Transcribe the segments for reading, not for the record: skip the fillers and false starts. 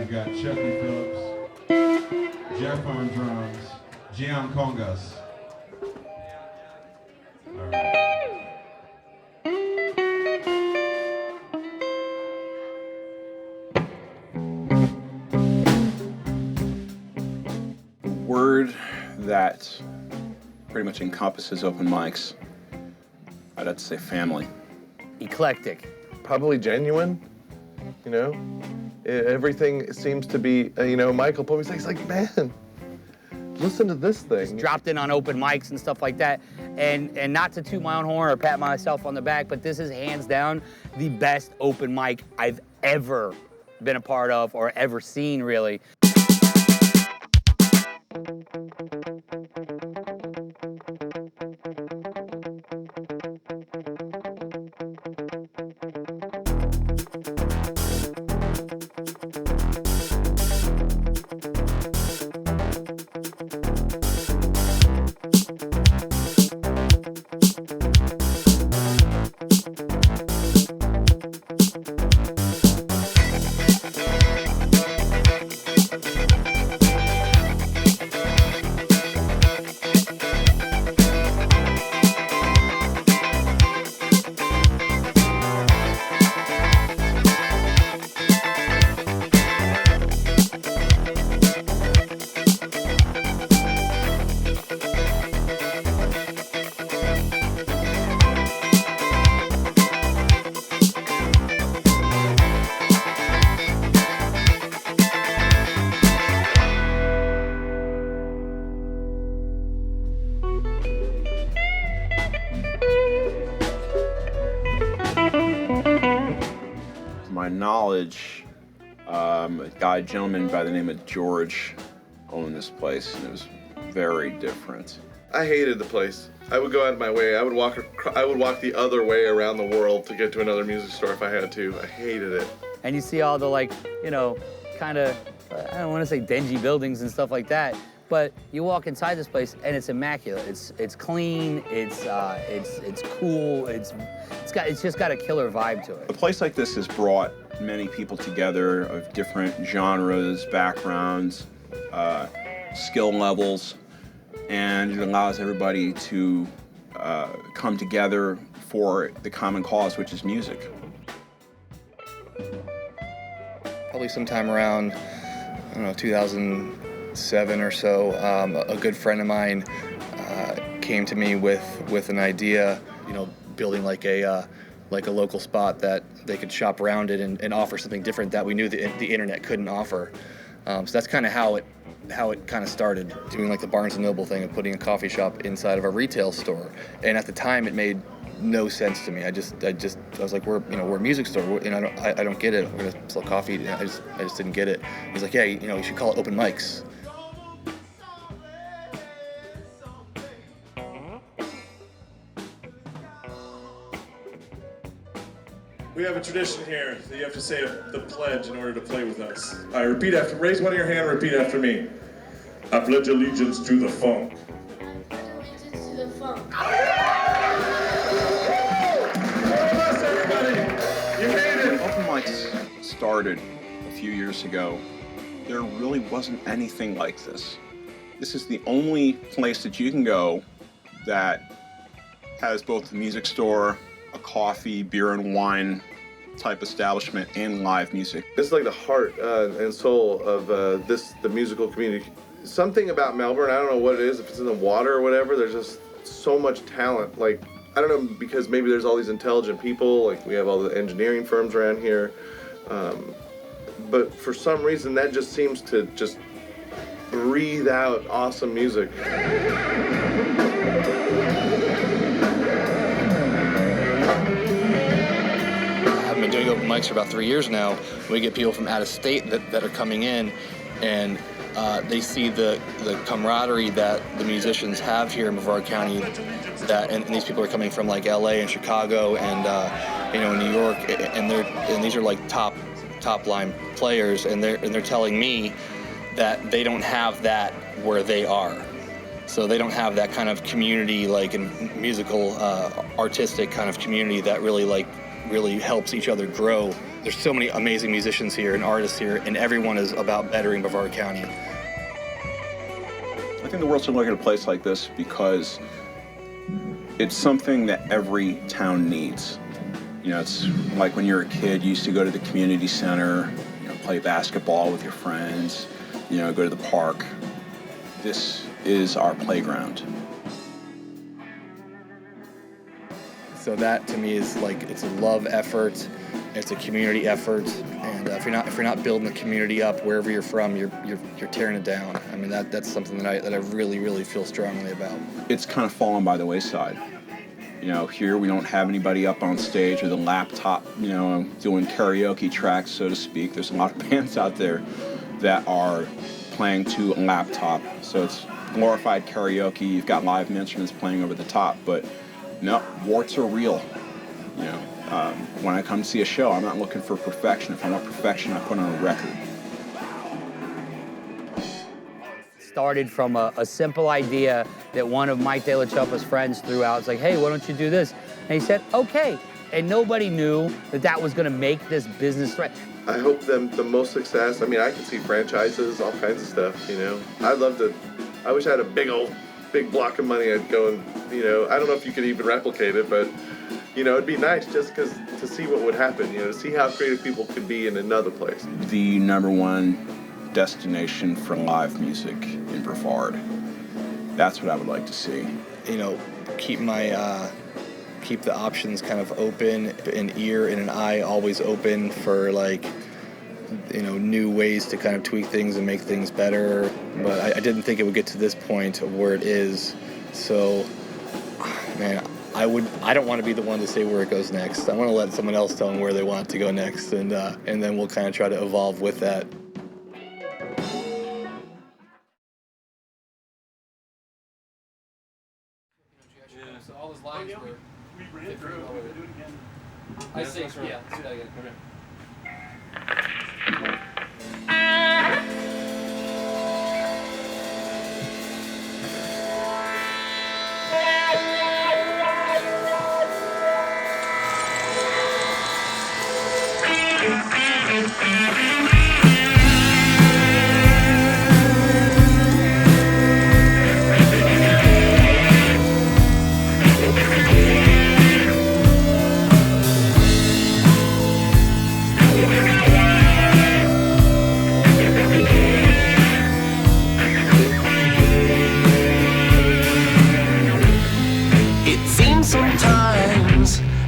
we've got Chucky Phillips, Jeff on drums, Gian Congas. All right. Word that pretty much encompasses open mics, I'd have to say family. Eclectic. Probably genuine, you know? Everything seems to be, you know, Michael pulled me, he's like, man, listen to this thing. Just dropped in on open mics and stuff like that. And not to toot my own horn or pat myself on the back, but this is hands down the best open mic I've ever been a part of or ever seen, really. My knowledge, a gentleman by the name of George owned this place, and it was very different. I hated the place. I would go out of my way. I would walk the other way around the world to get to another music store if I had to. I hated it. And you see all the, like, you know, kind of, I don't want to say dingy buildings and stuff like that, but you walk inside this place and it's immaculate. It's clean. It's cool. It's just got a killer vibe to it. A place like this has brought many people together of different genres, backgrounds, skill levels, and it allows everybody to come together for the common cause, which is music. Probably sometime around, I don't know, 2007 or so, a good friend of mine came to me with an idea, you know, building like a local spot that they could shop around it and offer something different that we knew the internet couldn't offer. So that's kind of how it kind of started, doing like the Barnes & Noble thing and putting a coffee shop inside of a retail store. And at the time, it made no sense to me. I was like, we're a music store. I don't get it. We're gonna sell coffee. I just didn't get it. He's like, yeah, you know, you should call it open mics. We have a tradition here that you have to say the pledge in order to play with us. All right, raise one of your hand, repeat after me. I pledge allegiance to the funk. Allegiance to the funk. Bless everybody! You made it! Open mics started a few years ago. There really wasn't anything like this. This is the only place that you can go that has both a music store, a coffee, beer and wine type establishment, and live music. This is like the heart and soul of the musical community. Something about Melbourne, I don't know what it is, if it's in the water or whatever, there's just so much talent. Like, I don't know, because maybe there's all these intelligent people, like we have all the engineering firms around here, but for some reason that just seems to just breathe out awesome music. I've been doing open mics for about 3 years now. We get people from out of state that are coming in, and they see the camaraderie that the musicians have here in Brevard County. And these people are coming from like LA and Chicago and New York, and these are like top line players, and they're telling me that they don't have that where they are. So they don't have that kind of community, like in musical, artistic kind of community that really like really helps each other grow. There's so many amazing musicians here and artists here, and everyone is about bettering Brevard County. I think the world should look at a place like this because it's something that every town needs. You know, it's like when you're a kid, you used to go to the community center, you know, play basketball with your friends, you know, go to the park. This is our playground. So that to me is like, it's a love effort, it's a community effort, and if you're not building the community up wherever you're from, you're tearing it down. I mean, that's something that I really feel strongly about. It's kind of fallen by the wayside. You know, here we don't have anybody up on stage with a laptop, you know, doing karaoke tracks, so to speak. There's a lot of bands out there that are playing to a laptop, so it's glorified karaoke. You've got live instruments playing over the top, but no, warts are real. You know, when I come to see a show, I'm not looking for perfection. If I want perfection, I put on a record. Started from a simple idea that one of Mike De La Choppa's friends threw out. It's like, hey, why don't you do this? And he said, okay. And nobody knew that was going to make this business threat. I hope them the most success. I mean, I can see franchises, all kinds of stuff, you know. I wish I had a big block of money. I'd go and, you know, I don't know if you could even replicate it, but, you know, it'd be nice just to see what would happen, you know, to see how creative people could be in another place. The #1 destination for live music in Brevard. That's what I would like to see. You know, keep the options kind of open, an ear and an eye always open for, like, you know, new ways to kind of tweak things and make things better. But I didn't think it would get to this point of where it is. So, man, I don't want to be the one to say where it goes next. I want to let someone else tell them where they want it to go next, and then we'll kind of try to evolve with that. So all those lines were... We ran through it. We could do it again. I see. Yeah, let's do that again. Okay.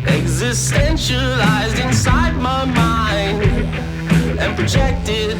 Existentialized inside my mind and projected